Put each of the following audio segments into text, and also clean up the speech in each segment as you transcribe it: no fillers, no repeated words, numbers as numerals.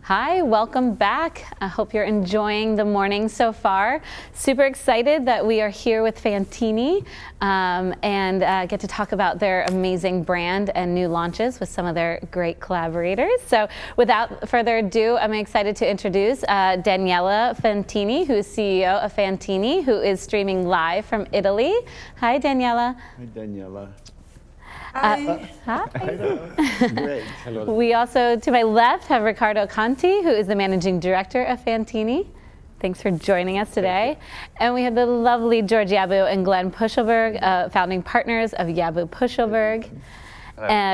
Hi, welcome back. I hope you're enjoying the morning so far. Super excited that we are here with Fantini and get to talk about their amazing brand and new launches with some of their great collaborators. So without further ado, I'm excited to introduce Daniela Fantini, who is CEO of Fantini, who is streaming live from Italy. Hi, Daniela. Hi, Daniela. Hi. Great. Hello. We also, to my left, have Riccardo Conti, who is the Managing Director of Fantini. Thanks for joining us today. And we have the lovely George Yabu and Glenn Pushelberg, founding partners of Yabu Pushelberg.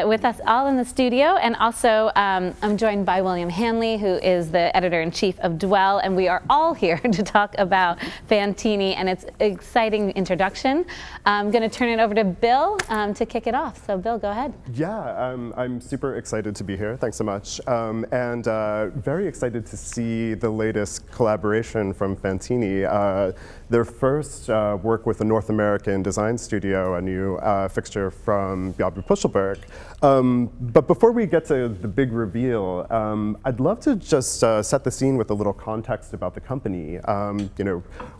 With us all in the studio, and also I'm joined by William Hanley, who is the editor-in-chief of Dwell, and we are all here to talk about Fantini and its exciting introduction. I'm going to turn it over to Bill to kick it off. So Bill, go ahead. Yeah, I'm super excited to be here. Thanks so much. And very excited to see the latest collaboration from Fantini. Their first work with a North American design studio, a new fixture from Yabu Pushelberg. But before we get to the big reveal, I'd love to just set the scene with a little context about the company.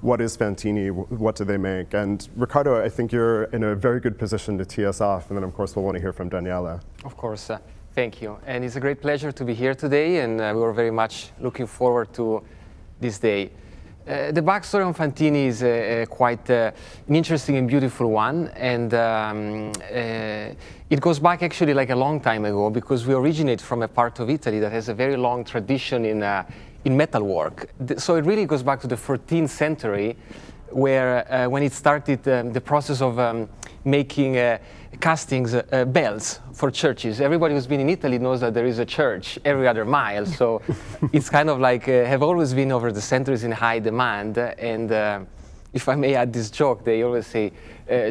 What is Fantini? What do they make? And Riccardo, I think you're in a very good position to tee us off, and then of course we'll want to hear from Daniela. Of course, thank you. And it's a great pleasure to be here today, and we were very much looking forward to this day. The backstory on Fantini is quite an interesting and beautiful one, and it goes back actually like a long time ago, because we originate from a part of Italy that has a very long tradition in metalwork. So it really goes back to the 14th century, where when it started the process of making castings, bells for churches. Everybody who's been in Italy knows that there is a church every other mile, so it's kind of like have always been over the centuries in high demand. And if I may add this joke, they always say,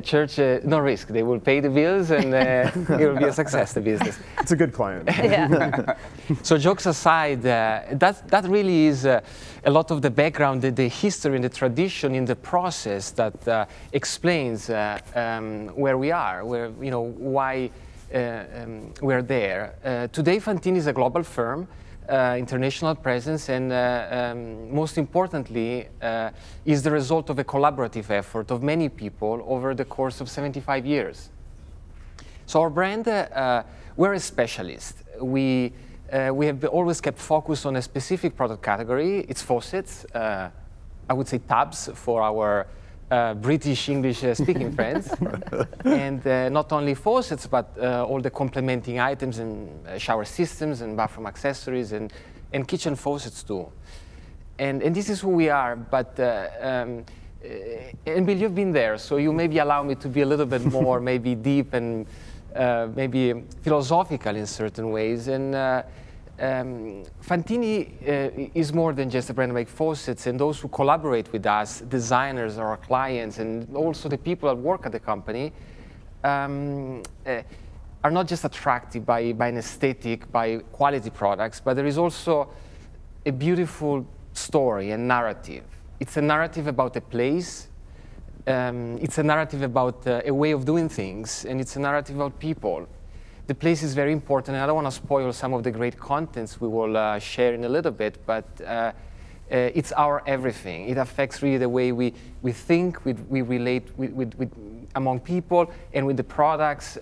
church, no risk. They will pay the bills, and it will be a success, the business. It's a good client. Yeah. So jokes aside, that really is a lot of the background, the history and the tradition in the process that explains where we are, why we're there. Today, Fantini is a global firm. International presence, and most importantly, is the result of a collaborative effort of many people over the course of 75 years. So our brand, we're a specialist. We have always kept focus on a specific product category. It's faucets, I would say tubs for our British English-speaking friends, and not only faucets, but all the complementing items and shower systems and bathroom accessories and kitchen faucets too. And this is who we are, but and Bill, you've been there, so you maybe allow me to be a little bit more maybe deep and maybe philosophical in certain ways. And Fantini is more than just a brand that makes faucets, and those who collaborate with us, designers, our clients, and also the people that work at the company, are not just attracted by an aesthetic, by quality products, but there is also a beautiful story and narrative. It's a narrative about a place, it's a narrative about a way of doing things, and it's a narrative about people. The place is very important, and I don't want to spoil some of the great contents we will share in a little bit, but it's our everything. It affects really the way we think, we relate with among people, and with the products.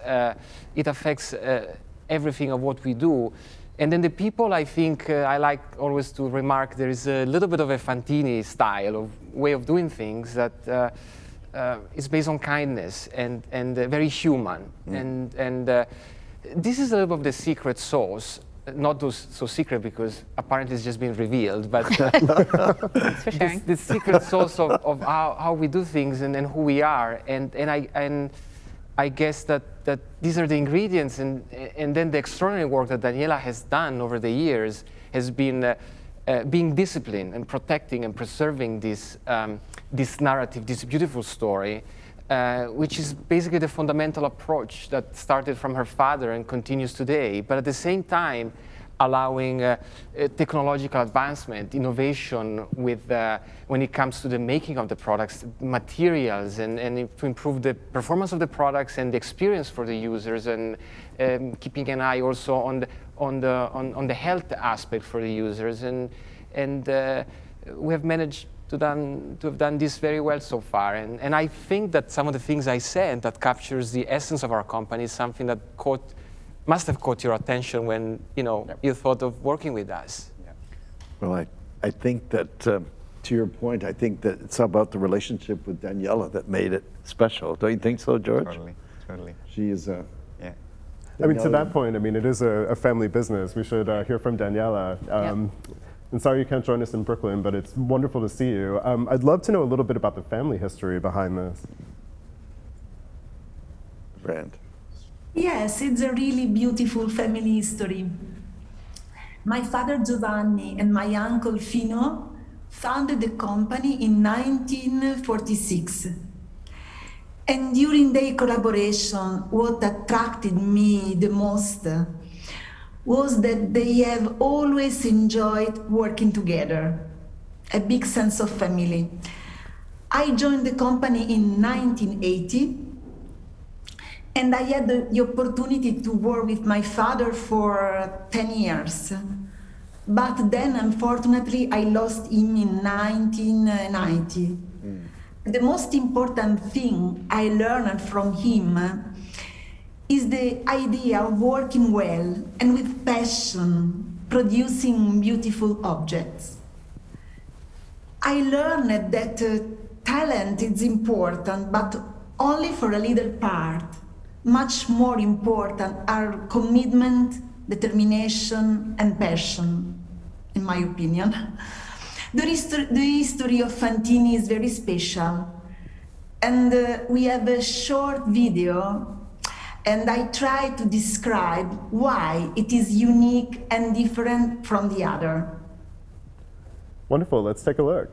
It affects everything of what we do. And then the people, I think, I like always to remark, there is a little bit of a Fantini style of way of doing things that is based on kindness and very human. And this is a little bit of the secret sauce, not so secret because apparently it's just been revealed, but Thanks for sharing. the secret sauce of how we do things and who we are. And I guess that these are the ingredients, and then the extraordinary work that Daniela has done over the years has been being disciplined and protecting and preserving this narrative, this beautiful story, which is basically the fundamental approach that started from her father and continues today, but at the same time allowing technological advancement, innovation with when it comes to the making of the products, materials, and to improve the performance of the products and the experience for the users, and keeping an eye also on on the health aspect for the users, and we have managed to have done this very well so far. And I think that some of the things I said that captures the essence of our company is something that must have caught your attention when you thought of working with us. Well, I think that, to your point, I think that it's about the relationship with Daniela that made it special. Don't you think so, George? Totally. She is a... Yeah. I mean, to that point, I mean, it is a family business. We should hear from Daniela. And sorry you can't join us in Brooklyn, but it's wonderful to see you. I'd love to know a little bit about the family history behind this. brand. Yes, it's a really beautiful family history. My father Giovanni and my uncle Fino founded the company in 1946. And during their collaboration, what attracted me the most was that they have always enjoyed working together, a big sense of family. I joined the company in 1980, and I had the opportunity to work with my father for 10 years. But then, unfortunately, I lost him in 1990. The most important thing I learned from him is the idea of working well and with passion, producing beautiful objects. I learned that talent is important, but only for a little part. Much more important are commitment, determination, and passion, in my opinion. The history of Fantini is very special, and we have a short video, and I try to describe why it is unique and different from the other. Wonderful, let's take a look.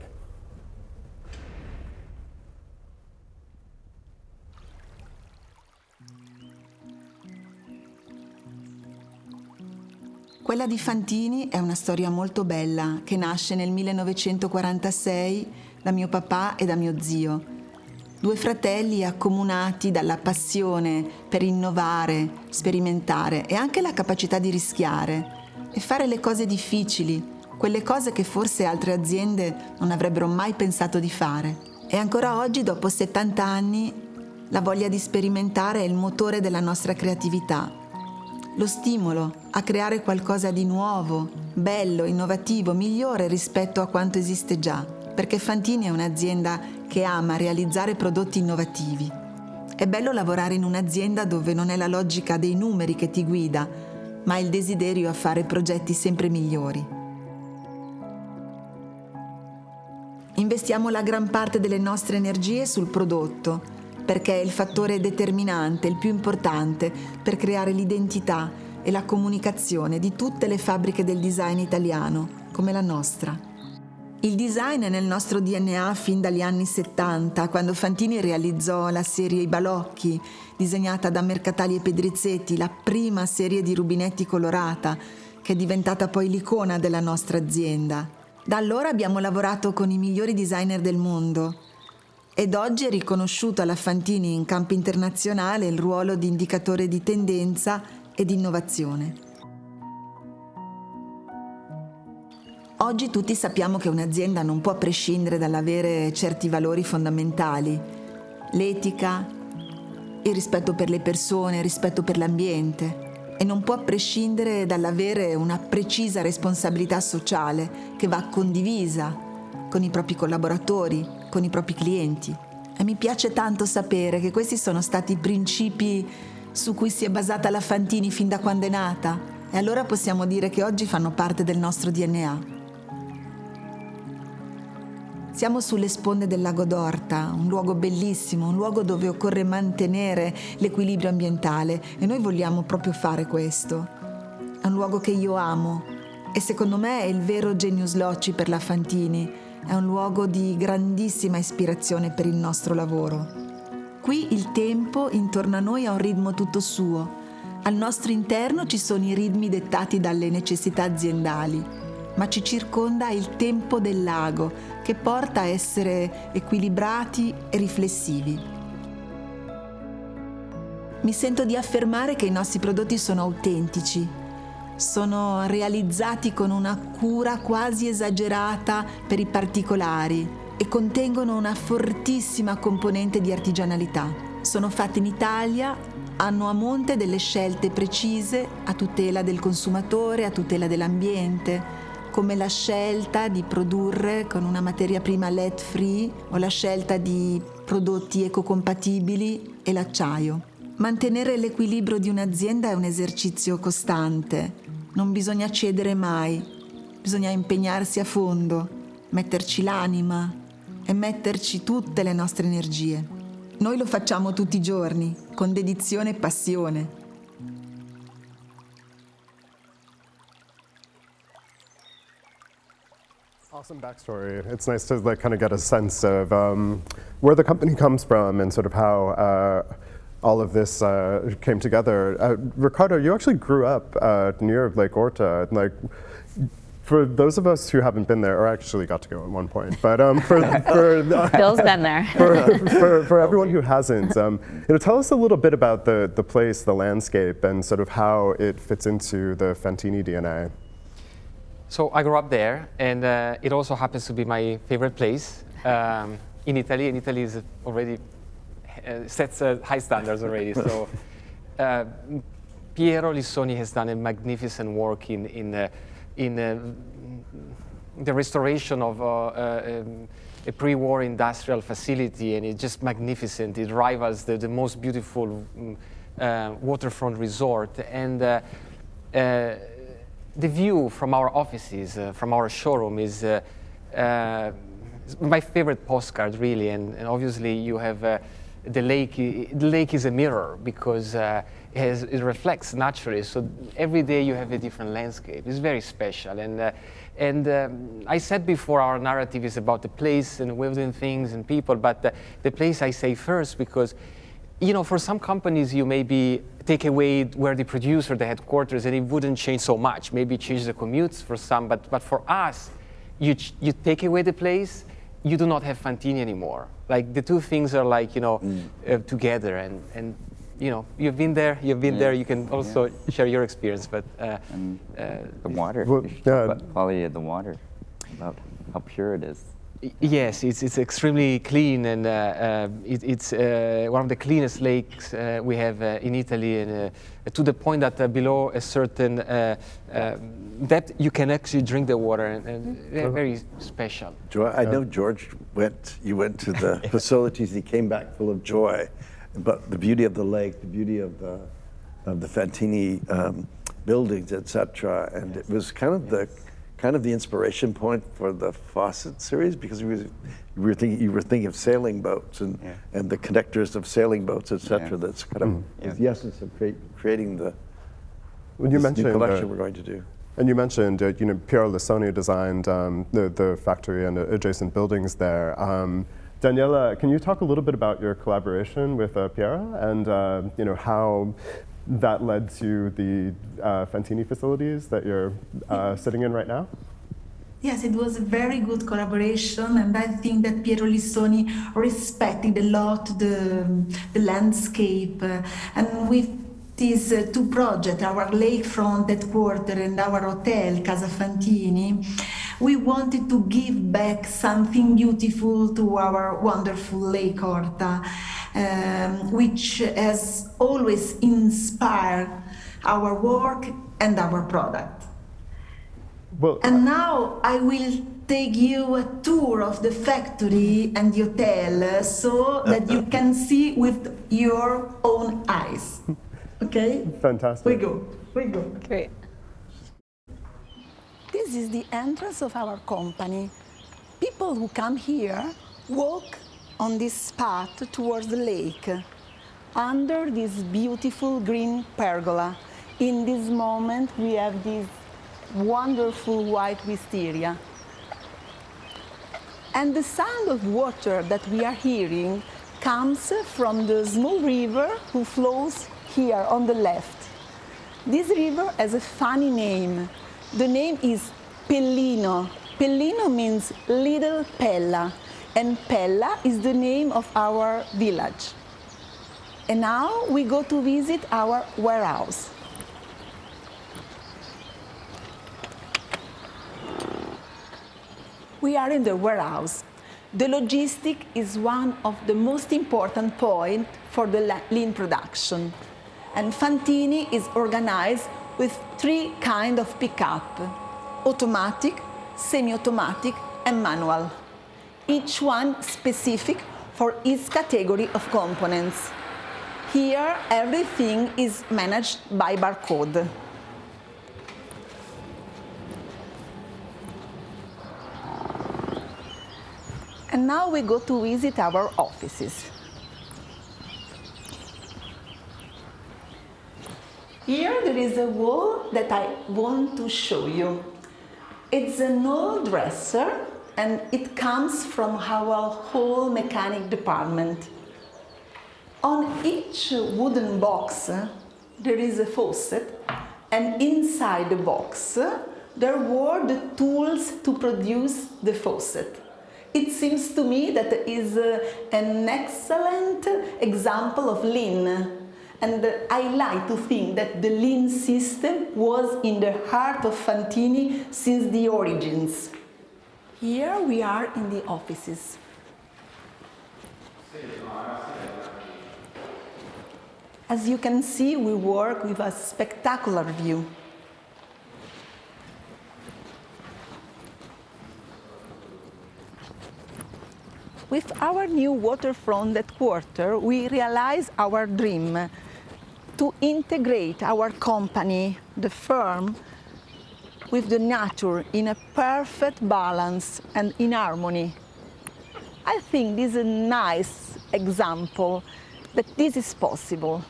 Quella di Fantini è una storia molto bella che nasce nel 1946 da mio papà e da mio zio. Due fratelli accomunati dalla passione per innovare, sperimentare e anche la capacità di rischiare e fare le cose difficili, quelle cose che forse altre aziende non avrebbero mai pensato di fare. E ancora oggi, dopo 70 anni, la voglia di sperimentare è il motore della nostra creatività. Lo stimolo a creare qualcosa di nuovo, bello, innovativo, migliore rispetto a quanto esiste già, perché Fantini è un'azienda che ama realizzare prodotti innovativi. È bello lavorare in un'azienda dove non è la logica dei numeri che ti guida, ma il desiderio a fare progetti sempre migliori. Investiamo la gran parte delle nostre energie sul prodotto, perché è il fattore determinante, il più importante per creare l'identità e la comunicazione di tutte le fabbriche del design italiano, come la nostra. Il design è nel nostro DNA fin dagli anni 70, quando Fantini realizzò la serie I Balocchi, disegnata da Mercatali e Pedrizzetti, la prima serie di rubinetti colorata, che è diventata poi l'icona della nostra azienda. Da allora abbiamo lavorato con i migliori designer del mondo, ed oggi è riconosciuto alla Fantini in campo internazionale il ruolo di indicatore di tendenza e di innovazione. Oggi tutti sappiamo che un'azienda non può prescindere dall'avere certi valori fondamentali: l'etica, il rispetto per le persone, il rispetto per l'ambiente, e non può prescindere dall'avere una precisa responsabilità sociale che va condivisa con i propri collaboratori, con i propri clienti. E mi piace tanto sapere che questi sono stati i principi su cui si è basata la Fantini fin da quando è nata, e allora possiamo dire che oggi fanno parte del nostro DNA. Siamo sulle sponde del lago d'Orta, un luogo bellissimo, un luogo dove occorre mantenere l'equilibrio ambientale, e noi vogliamo proprio fare questo. È un luogo che io amo e secondo me è il vero genius loci per la Fantini. È un luogo di grandissima ispirazione per il nostro lavoro. Qui il tempo intorno a noi ha un ritmo tutto suo. Al nostro interno ci sono i ritmi dettati dalle necessità aziendali, ma ci circonda il tempo del lago, che porta a essere equilibrati e riflessivi. Mi sento di affermare che i nostri prodotti sono autentici, Sono realizzati con una cura quasi esagerata per i particolari e contengono una fortissima componente di artigianalità. Sono fatti in Italia, hanno a monte delle scelte precise a tutela del consumatore, a tutela dell'ambiente, come la scelta di produrre con una materia prima LED free o la scelta di prodotti ecocompatibili e l'acciaio. Mantenere l'equilibrio di un'azienda è un esercizio costante, non bisogna cedere mai, bisogna impegnarsi a fondo, metterci l'anima e metterci tutte le nostre energie. Noi lo facciamo tutti i giorni, con dedizione e passione. Awesome backstory. It's nice to kind of get a sense of where the company comes from and sort of how all of this came together. Riccardo, you actually grew up near Lake Orta. For those of us who haven't been there, or actually got to go at one point, but Bill's been there. for everyone who hasn't, tell us a little bit about the place, the landscape, and sort of how it fits into the Fantini DNA. So I grew up there, and it also happens to be my favorite place in Italy. And Italy is already sets high standards already. So Piero Lissoni has done a magnificent work in the restoration of a pre-war industrial facility, and it's just magnificent. It rivals the most beautiful waterfront resort, and the view from our offices, from our showroom, is my favorite postcard, really. And obviously, you have the lake. The lake is a mirror because it reflects naturally. So every day you have a different landscape. It's very special. And I said before, our narrative is about the place and within things and people. But the place I say first because, for some companies, you maybe take away where they produce or the headquarters, and it wouldn't change so much. Maybe change the commutes for some, but for us, you take away the place, you do not have Fantini anymore. Like the two things are like together, and you've been there, there. You can also share your experience, but and the water, quality of the water, about how pure it is. Yes, it's extremely clean, and it's one of the cleanest lakes we have in Italy, and to the point that below a certain depth you can actually drink the water, and they're very special. I know George you went to the facilities, he came back full of joy, but the beauty of the lake, the beauty of the Fantini buildings, etc., and it was kind of the inspiration point for the Fawcett series, because you were thinking of sailing boats and the connectors of sailing boats, etc. That's kind of the essence of creating the new collection we're going to do. And you mentioned, Piero Lissoni designed the factory and adjacent buildings there. Daniela, can you talk a little bit about your collaboration with Piero and how that led to the Fantini facilities that you're sitting in right now? Yes, it was a very good collaboration, and I think that Piero Lissoni respected a lot the landscape. And with these two projects, our lakefront headquarters and our hotel, Casa Fantini, we wanted to give back something beautiful to our wonderful Lake Orta, which has always inspired our work and our product. Well, and now I will take you a tour of the factory and the hotel so that you can see with your own eyes. Okay? Fantastic. We go. Great. This is the entrance of our company. People who come here walk on this path towards the lake, under this beautiful green pergola. In this moment, we have this wonderful white wisteria. And the sound of water that we are hearing comes from the small river who flows here on the left. This river has a funny name. The name is Pellino. Pellino means little Pella, and Pella is the name of our village. And now we go to visit our warehouse. we are in the warehouse. The logistic is one of the most important points for the lean production. And Fantini is organized with 3 kinds of pickup: automatic, semi-automatic, and manual. Each one specific for each category of components. Here, everything is managed by barcode. And now we go to visit our offices. Here there is a wall that I want to show you. It's an old dresser, and it comes from our whole mechanic department. On each wooden box, there is a faucet, and inside the box, there were the tools to produce the faucet. It seems to me that it is an excellent example of lean. And I like to think that the lean system was in the heart of Fantini since the origins. Here we are in the offices. As you can see, we work with a spectacular view. With our new waterfront headquarters, we realize our dream to integrate our company, the firm, with the nature in a perfect balance and in harmony. I think this is a nice example that this is possible.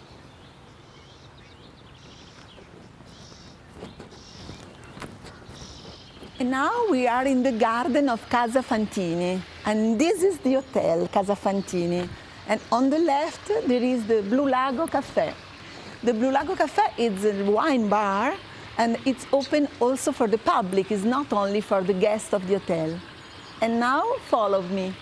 And now we are in the garden of Casa Fantini, and this is the hotel, Casa Fantini. And on the left, there is the Blue Lago Cafe. The Blue Lago Cafe is a wine bar, and it's open also for the public. It's not only for the guests of the hotel. And now, follow me.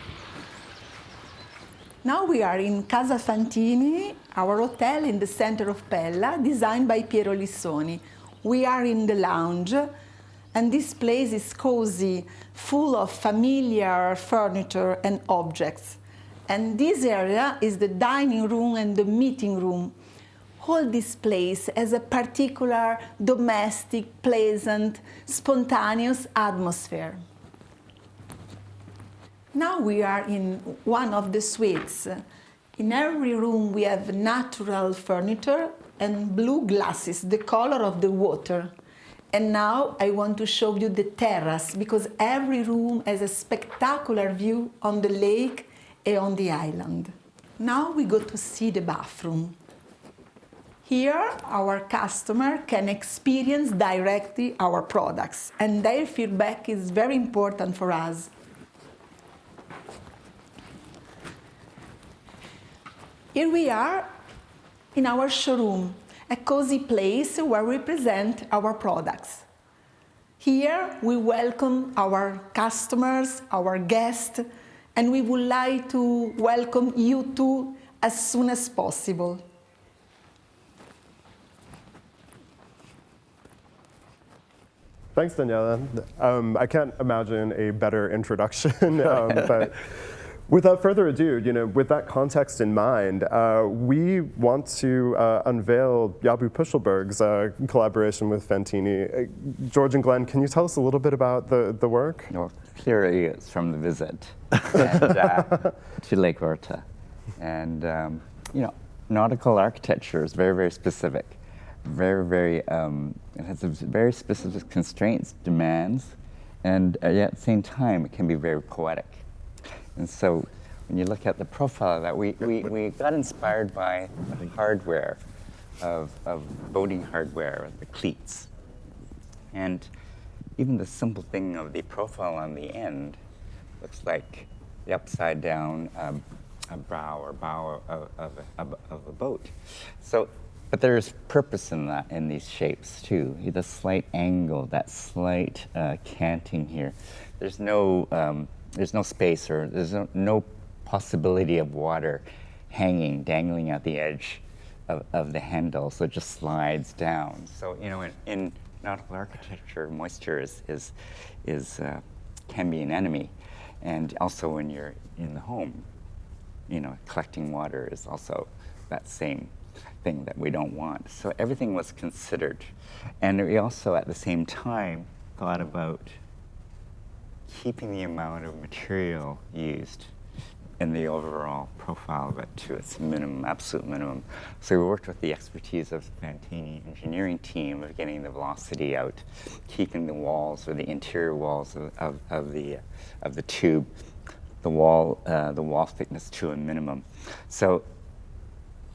Now we are in Casa Fantini, our hotel in the center of Pella, designed by Piero Lissoni. We are in the lounge, and this place is cozy, full of familiar furniture and objects. And this area is the dining room and the meeting room. All this place has a particular domestic, pleasant, spontaneous atmosphere. Now we are in one of the suites. In every room we have natural furniture and blue glasses, the color of the water. And now I want to show you the terrace, because every room has a spectacular view on the lake and on the island. Now we go to see the bathroom. Here, our customer can experience directly our products, and their feedback is very important for us. Here we are in our showroom, a cozy place where we present our products. Here, we welcome our customers, our guests, and we would like to welcome you too as soon as possible. Thanks, Daniela. I can't imagine a better introduction, but without further ado, with that context in mind, we want to unveil Yabu Pushelberg's collaboration with Fantini. George and Glenn, can you tell us a little bit about the work? Well, clearly it's from the visit and, to Lake Horta. And, nautical architecture is very, very specific. Very, it has a very specific constraints, demands, and yet at the same time, it can be very poetic. And so when you look at the profile of that, we got inspired by the hardware of boating hardware, the cleats. And even the simple thing of the profile on the end looks like the upside down bow of a boat. So, but there's purpose in that, in these shapes too. The slight angle, that slight canting here. There's no space, or there's no possibility of water dangling at the edge of the handle, so it just slides down. So in nautical architecture, moisture is can be an enemy. And also when you're in the home, you know, collecting water is also that same thing that we don't want. So everything was considered. And we also at the same time thought about keeping the amount of material used in the overall profile of it to its minimum, absolute minimum. So we worked with the expertise of the Fantini engineering team of getting the velocity out, keeping the walls or the interior walls of the tube, the wall thickness to a minimum. So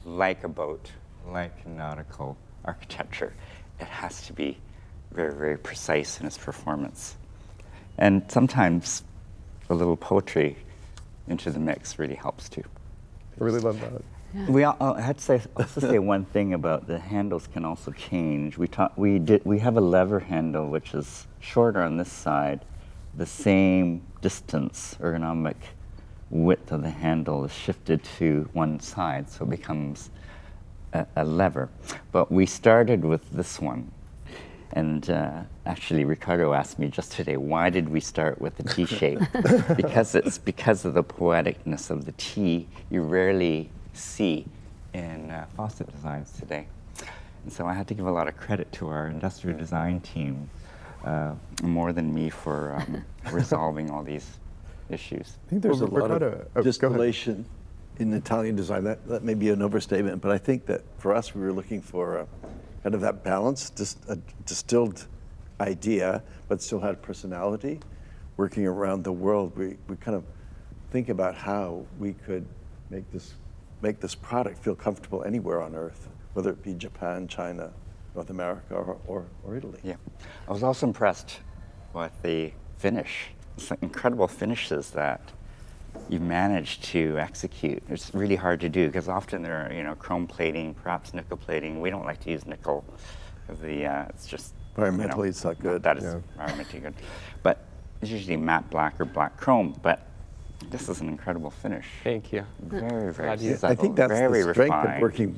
like a boat, like nautical architecture, it has to be very, very precise in its performance. And sometimes a little poetry into the mix really helps too. I really love that. Yeah. I had to also say one thing about the handles can also change. We have a lever handle which is shorter on this side. The same distance, ergonomic width of the handle is shifted to one side, so it becomes a lever. But we started with this one. And actually, Riccardo asked me just today, why did we start with the T shape? Because it's because of the poeticness of the T you rarely see in faucet designs today. And so I had to give a lot of credit to our industrial design team, more than me for resolving all these issues. I think there's a lot Riccardo, of distillation in Italian design. That may be an overstatement, but I think that for us, we were looking for kind of that balance, just a distilled idea, but still had personality. Working around the world, we kind of think about how we could make this product feel comfortable anywhere on Earth, whether it be Japan, China, North America, or Italy. Yeah, I was also impressed with the finish. It's like incredible finishes that you managed to execute. It's really hard to do because often there are, chrome plating, perhaps nickel plating. We don't like to use nickel because it's just environmentally it's not good. That is environmentally good, but it's usually matte black or black chrome. But this is an incredible finish. Thank you. Very, very Glad you- subtle, I think that's very the strength refined. of working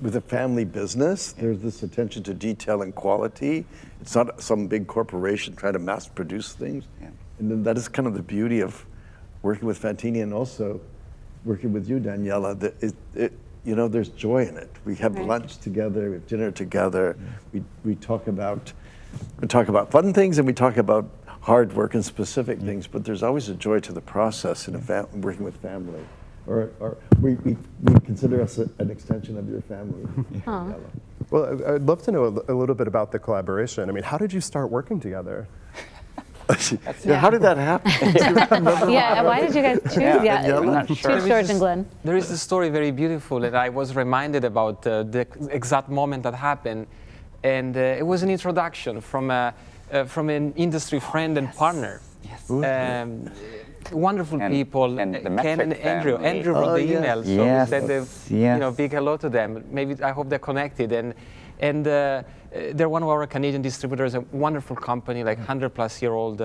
with a family business. There's this attention to detail and quality. It's not some big corporation trying to mass produce things. Yeah. And then that is kind of the beauty of working with Fantini and also working with you, Daniela. There's joy in it. We have lunch together, we have dinner together. We talk about fun things and we talk about hard work and specific things, but there's always a joy to the process in working with family. Or we consider us an extension of your family. Daniela. Well, I'd love to know a little bit about the collaboration. I mean, how did you start working together? How did that happen? Yeah, why did you guys choose? I'm not sure. Choose George and Glenn. There is a story very beautiful, and I was reminded about the exact moment that happened. And it was an introduction from an industry friend and partner. Yes. Wonderful people, and the Ken Metric and Andrew. family. Andrew wrote the email, so Yes. we said big hello to them. Maybe I hope they're connected. And they're one of our Canadian distributors, a wonderful company, like 100-plus-year-old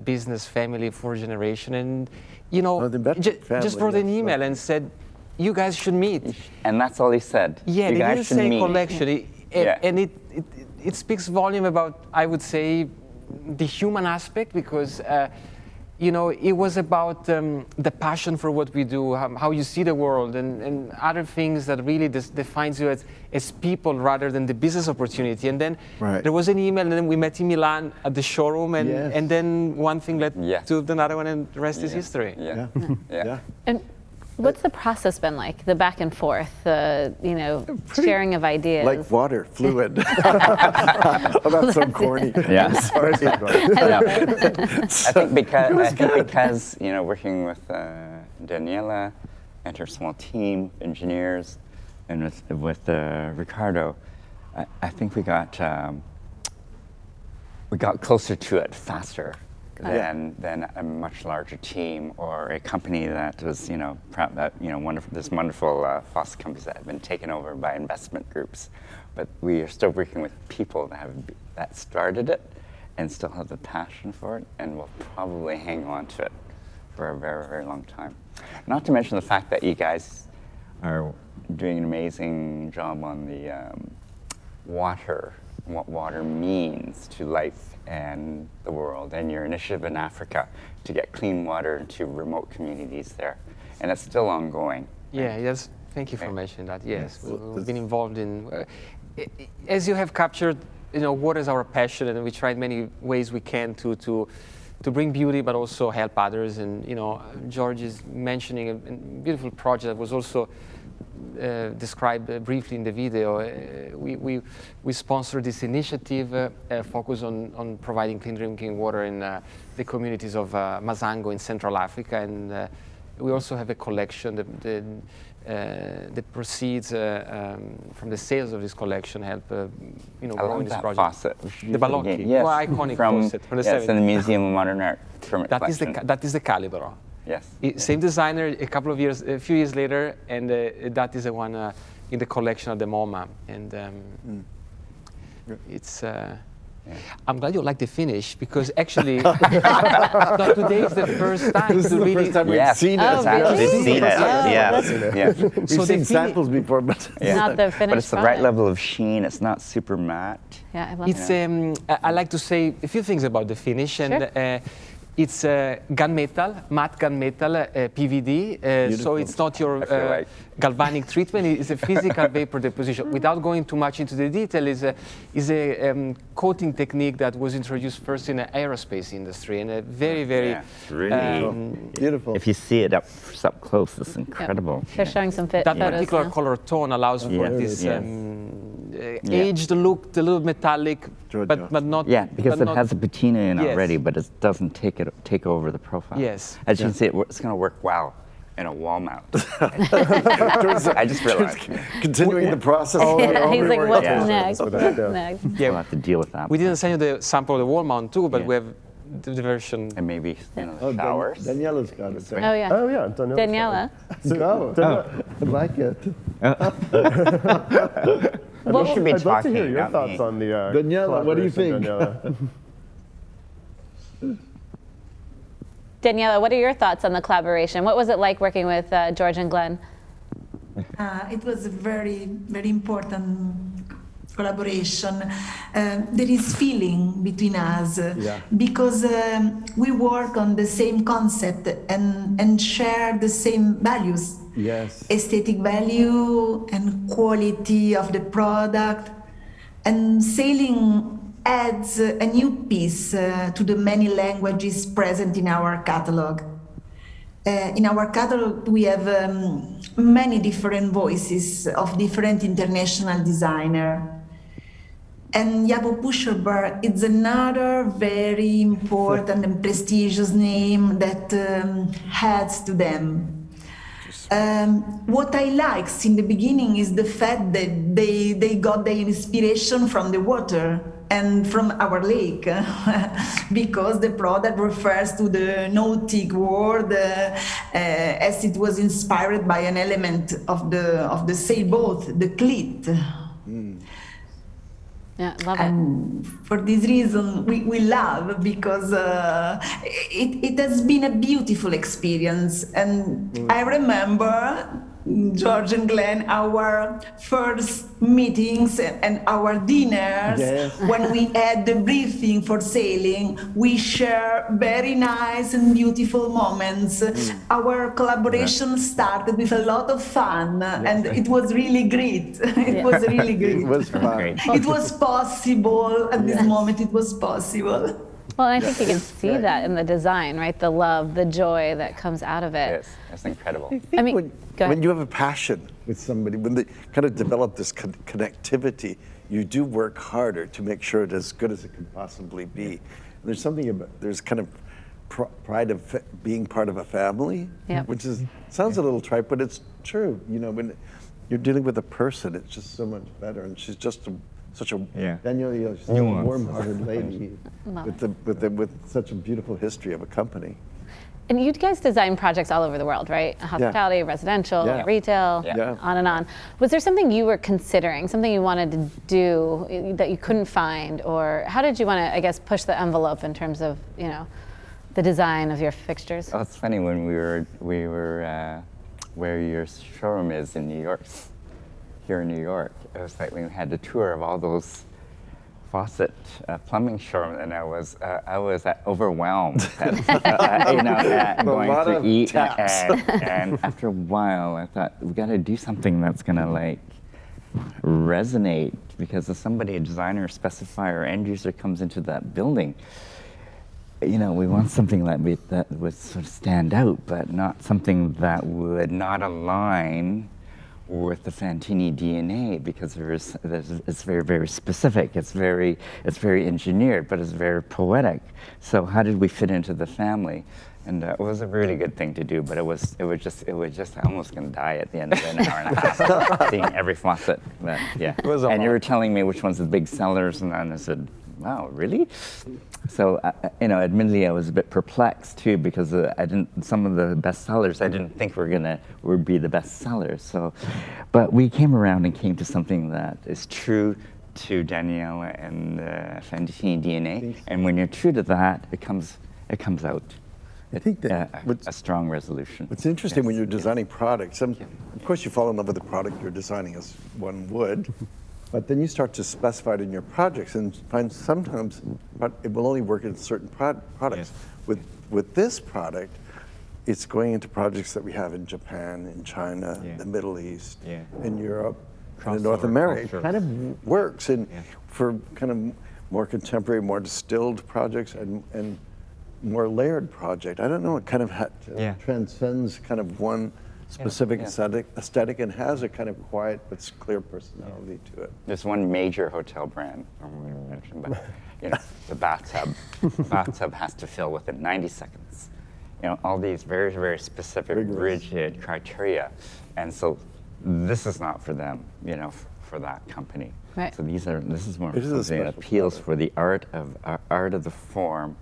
business family, 4th generation. And just wrote an email and said, "You guys should meet." And that's all he said. Yeah, you they guys didn't should say meet. collection, and it speaks volume about, I would say, the human aspect, because it was about the passion for what we do, how you see the world, and other things that really defines you as people rather than the business opportunity. And then there was an email, and then we met in Milan at the showroom, and then one thing led to another one, and the rest is history. Yeah. And what's the process been like? The back and forth, the sharing of ideas. Like water, fluid. Oh, that's so corny. Yeah. Sorry. I think because working with Daniela and her small team, engineers, and with Riccardo, I think we got closer to it faster than a much larger team or a company that was wonderful. There's wonderful faucet companies that have been taken over by investment groups, but we are still working with people that started it and still have the passion for it, and will probably hang on to it for a very, very long time. Not to mention the fact that you guys are doing an amazing job on the water what water means to life and the world, and your initiative in Africa to get clean water into remote communities there. And it's still ongoing. Yeah, yes. Thank you for mentioning that. Yes, we've been involved in, as you have captured, water is our passion, and we try in many ways we can to bring beauty, but also help others. And George is mentioning a beautiful project that was also described briefly in the video. We sponsored this initiative focused on providing clean drinking water in the communities of Mazango in Central Africa, and we also have a collection. The proceeds from the sales of this collection help, growing this project. Faucet. The Balocchi, Yes, iconic from, faucet from the yes, 70s. in the Museum of Modern Art. That is the Calibro. Yes. Same designer, a few years later, and that is the one in the collection at the MoMA. And it's. I'm glad you like the finish, because actually today is the first time This is the first time we've seen it. Oh, really? Seen it. Yeah. We've seen samples before, but Not the finished But it's the right product. level of sheen. It's not super matte. Yeah, I love It's it. I like to say a few things about the finish, and it's gunmetal, matte gunmetal, PVD. So it's not your like. galvanic treatment. It's a physical vapor deposition. Without going too much into the detail, is a coating technique that was introduced first in the aerospace industry, and a very Really beautiful. If you see it up close, it's incredible. They're showing some that photos particular now. color tone allows for this Yes. aged look, a little metallic, but not. Yeah, because but it not- has a patina in Yes. already, but it doesn't take over the profile. Yes. As you can see, it's going to work well in a wall mount. I just realized. Continuing the process. He's like, what's Yeah. next? Without What's doubt. next? We'll have to deal with that. We didn't send you the sample of the wall mount too, but Yeah. we have the version. And maybe showers. Daniela's got it. Oh, yeah. Oh yeah, Daniela. Go. I like it. We should be I'd love to talking hear your about thoughts me. on the Daniela, what do you collaboration, think? Daniela. Daniela, what are your thoughts on the collaboration? What was it like working with George and Glenn? It was a very, very important collaboration. There is feeling between us because we work on the same concept and share the same values. Yes. Aesthetic value and quality of the product. And sailing adds a new piece to the many languages present in our catalog. In our catalog, we have many different voices of different international designers. And Yabu Pushelberg is another very important and prestigious name that adds to them. What I liked in the beginning is the fact that they got their inspiration from the water and from our lake, because the product refers to the nautic world as it was inspired by an element of the sailboat, the cleat. Yeah, love it. And for this reason, we love, because it has been a beautiful experience. And I remember, George and Glenn, our first meetings and our dinners, when we had the briefing for sailing, we share very nice and beautiful moments. Our collaboration started with a lot of fun, and it was really great. It was really great. It was fun. It was possible at this moment. It was possible. Well, and I think you can see that in the design, right? The love, the joy that comes out of it. Yes, that's incredible. I mean, go when ahead. you have a passion with somebody, when they kind of develop this connectivity, you do work harder to make sure it's as good as it can possibly be. And there's something about, there's kind of pride of being part of a family, which sounds a little trite, but it's true. You know, when you're dealing with a person, it's just so much better. And she's just such a Daniela, she's a warm-hearted lady with such a beautiful history of a company. And you guys design projects all over the world, right? Hospitality, residential, retail, on and on. Was there something you were considering, something you wanted to do that you couldn't find, or how did you want to, I guess, push the envelope in terms of, you know, the design of your fixtures? Oh, it's funny, when we were where your showroom is in New York, here in New York, it was like we had a tour of all those faucet plumbing show, and I was overwhelmed at, going lot to of eat. taps. And after a while, I thought, we got to do something that's going to like resonate, because if somebody, a designer, specifier, end user comes into that building, you know, we want something that would sort of stand out, but not something that would not align with the Fantini DNA, because it's very, very specific. It's very engineered, but it's very poetic. So how did we fit into the family? And it was a really good thing to do, but it was just I almost going to die at the end of an hour and a half seeing every faucet. But yeah, and you were telling me which ones the big sellers, and I said, wow, really? So you know, admittedly, I was a bit perplexed too, because some of the best sellers I didn't think would be the best sellers. So, but we came around and came to something that is true to Daniela and Fantini DNA, and when you're true to that, it comes out. I think that a strong resolution. What's interesting when you're designing products, of course you fall in love with the product you're designing, as one would, but then you start to specify it in your projects and find sometimes it will only work in certain products. With this product, it's going into projects that we have in Japan, in China, the Middle East, in Europe, and in North America. It kind of works for kind of more contemporary, more distilled projects and more layered project. I don't know, it kind of transcends kind of one specific aesthetic and has a kind of quiet but clear personality to it. There's one major hotel brand, I don't want to mention, but you know, the bathtub has to fill within 90 seconds. You know, all these very, very specific, rigid criteria. And so this is not for them, you know, for that company. Right. So this is more something that appeals for the art of the form,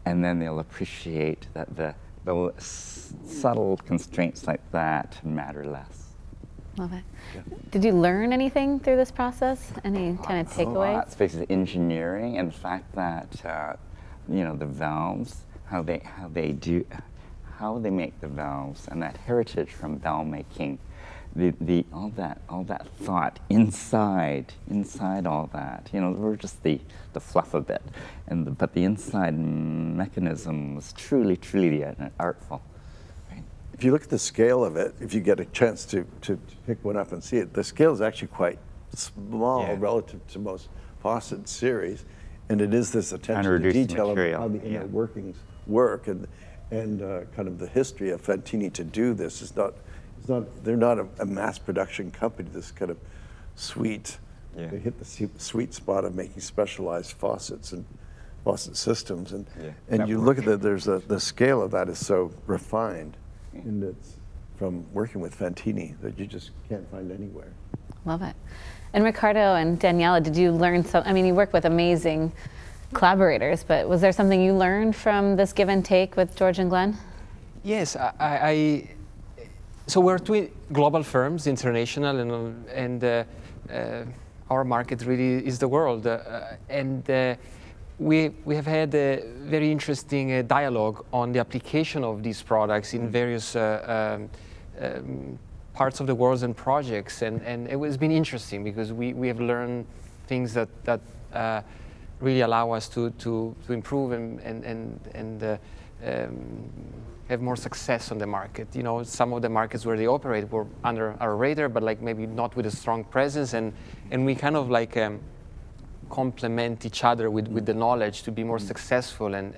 and then they'll appreciate that the subtle constraints like that matter less. Love it. Did you learn anything through this process? Any kind of takeaways? Lots, basically engineering, and the fact that you know, the valves, how they make the valves, and that heritage from valve making, all that thought inside all that. You know, we're just the fluff of it, but the inside mechanism was truly artful. Right? If you look at the scale of it, if you get a chance to pick one up and see it, the scale is actually quite small relative to most faucet series, and it is this attention to detail of how the inner workings work, and kind of the history of Fantini to do this is not. They're not a mass production company. This kind of sweet, they hit the sweet spot of making specialized faucets and faucet systems, and you look at the scale of that is so refined, and it's from working with Fantini that you just can't find anywhere. Love it. And Riccardo and Daniela, did you learn I mean, you work with amazing collaborators, but was there something you learned from this give and take with George and Glenn? Yes, so we're two global firms, international, and our market really is the world. We have had a very interesting dialogue on the application of these products in various parts of the world and projects, and it has been interesting because we have learned things that really allow us to improve and have more success on the market. You know, some of the markets where they operate were under our radar, but like maybe not with a strong presence, and we kind of like complement each other with the knowledge to be more successful and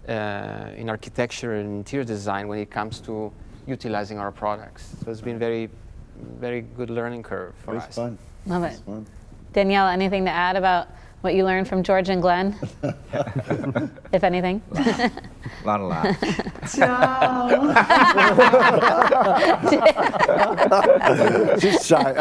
in architecture and interior design when it comes to utilizing our products. So it's been very, very good learning curve for us. Fun. Love it. Danielle, anything to add about what you learned from George and Glenn, if anything? A lot of laughs. Ciao. She's shy.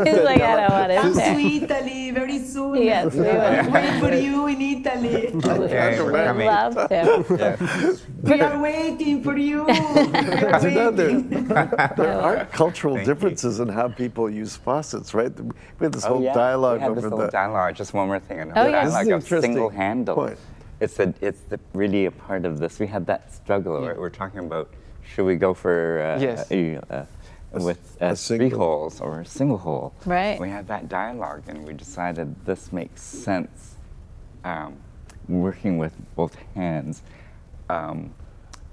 She's like, I don't want Come to to Italy very soon. Yes, we will. Wait for you in Italy. Okay, we're coming. Love to. We are waiting for you. We are waiting. There are cultural differences in how people use faucets, right? We had this whole dialogue we had over this whole dialogue. Just one more thing. Oh, yeah. This is Like a interesting single handle. point. It's really a part of this. We had that struggle. Right? We're talking about should we go for with a three single. holes or a single hole. Right. We had that dialogue, and we decided this makes sense. Working with both hands,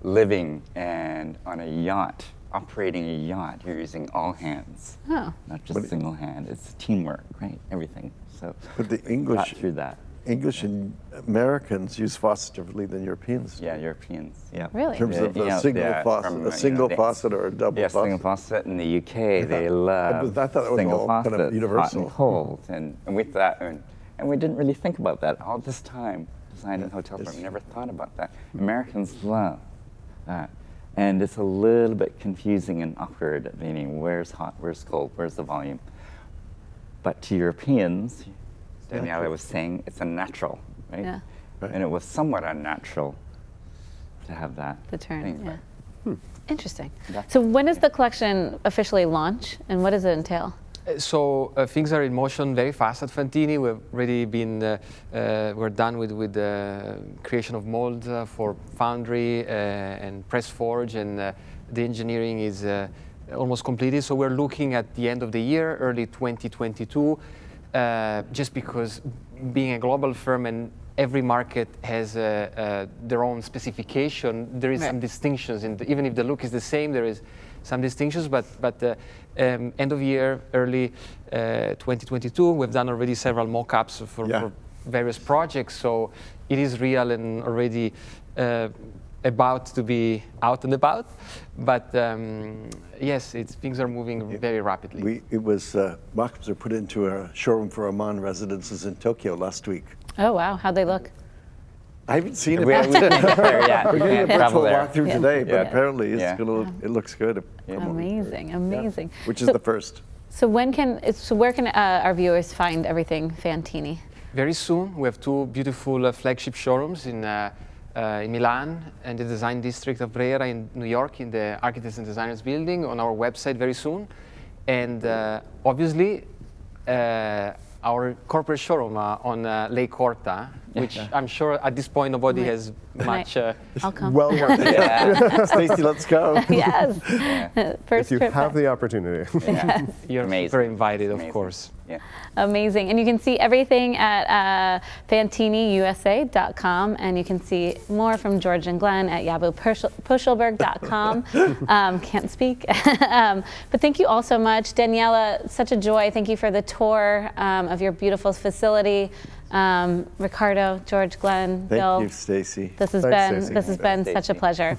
living and on a yacht, operating a yacht, you're using all hands, not just single hand. It's teamwork, right? Everything. So, But the got English, through that. English and Americans use faucets differently than Europeans. Yeah, Europeans. Yeah. Really? In terms of You a know, single faucet, from, a single they- faucet or a double Yeah, faucet. single faucet. In the UK, they love I thought that was single all kind of faucets, hot universal. and cold, and we thought, and we didn't really think about that all this time. Designing hotels, but we never thought about that. Americans love that, and it's a little bit confusing and awkward. Meaning, where's hot, where's cold, where's the volume? But to Europeans, Daniela was saying, it's a natural, right? Yeah. And it was somewhat unnatural to have that. The turn, thing, yeah. Interesting. That's- So when does the collection officially launch, and what does it entail? So things are in motion very fast at Fantini. We've already been, we're done with the creation of molds for foundry and press forge, and the engineering is almost completed. So we're looking at the end of the year, early 2022, just because being a global firm and every market has their own specification, there is some distinctions. Even if the look is the same, there is some distinctions, but end of year, early 2022, we've done already several mock-ups for various projects, so it is real and already about to be out and about. But yes, things are moving very rapidly. Mock-ups were put into a showroom for Aman residences in Tokyo last week. Oh wow, how'd they look? I haven't seen it. We can't get there yet. We're getting a Can't travel virtual there. walkthrough today, but apparently Yeah. it looks good. Amazing, amazing. Which is So- the first. So where can our viewers find everything Fantini? Very soon, we have two beautiful flagship showrooms in Milan and the design district of Brera in New York, in the Architects and Designers building, on our website very soon. And obviously, our corporate showroom on Lake Horta, which I'm sure at this point nobody has much. I'll come. Well worth Stacy, let's go. Yes. First if you trip have back. the opportunity. You're Amazing. very invited, of Amazing. course. Yeah. Amazing. And you can see everything at FantiniUSA.com, and you can see more from George and Glenn at Pushelberg.com. Can't speak. But thank you all so much. Daniela, such a joy. Thank you for the tour of your beautiful facility. Riccardo, George, Glenn, Bill. Thank you, Stacy. This has Thanks, been Stacey. this has been such a pleasure.